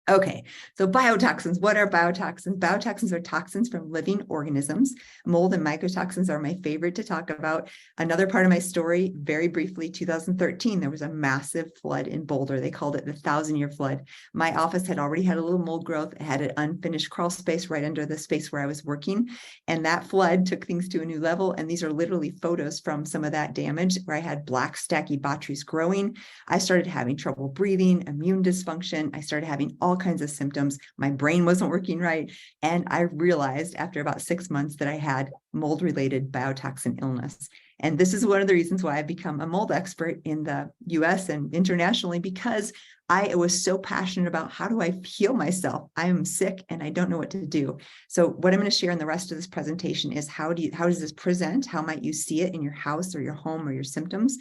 Okay, so biotoxins. What are biotoxins? Biotoxins are toxins from living organisms. Mold and mycotoxins are my favorite to talk about. Another part of my story, very briefly, 2013, there was a massive flood in Boulder. They called it the 1,000-year flood. My office had already had a little mold growth. It had an unfinished crawl space right under the space where I was working. And that flood took things to a new level. And these are literally photos from some of that damage where I had black Stachybotrys growing. I started having trouble breathing, immune dysfunction. I started having all kinds of symptoms. My brain wasn't working right. And I realized after about 6 months that I had mold-related biotoxin illness. And this is one of the reasons why I've become a mold expert in the US and internationally, because I was so passionate about how do I heal myself? I am sick and I don't know what to do. So what I'm going to share in the rest of this presentation is how does this present? How might you see it in your house or your home or your symptoms?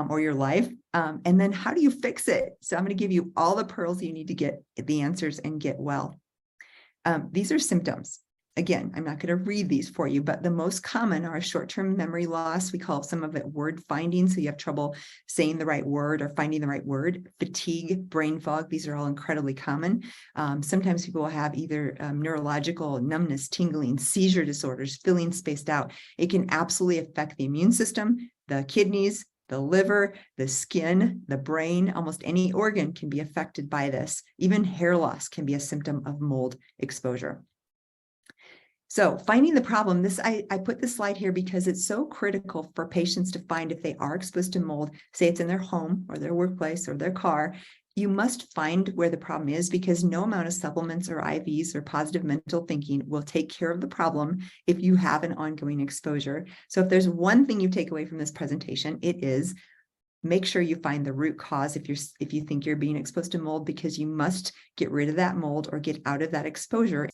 Or your life, and then how do you fix it? So I'm going to give you all the pearls you need to get the answers and get well. These are symptoms. Again, I'm not going to read these for you, but the most common are short-term memory loss. We call some of it word finding. So you have trouble saying the right word or finding the right word. Fatigue, brain fog, these are all incredibly common. Sometimes people will have either neurological numbness, tingling, seizure disorders, feeling spaced out. It can absolutely affect the immune system, the kidneys, the liver, the skin, the brain. Almost any organ can be affected by this. Even hair loss can be a symptom of mold exposure. So finding the problem, I put this slide here because it's so critical for patients to find if they are exposed to mold, say it's in their home or their workplace or their car. You must find where the problem is, because no amount of supplements or IVs or positive mental thinking will take care of the problem if you have an ongoing exposure. So if there's one thing you take away from this presentation, it is make sure you find the root cause if you think you're being exposed to mold, because you must get rid of that mold or get out of that exposure.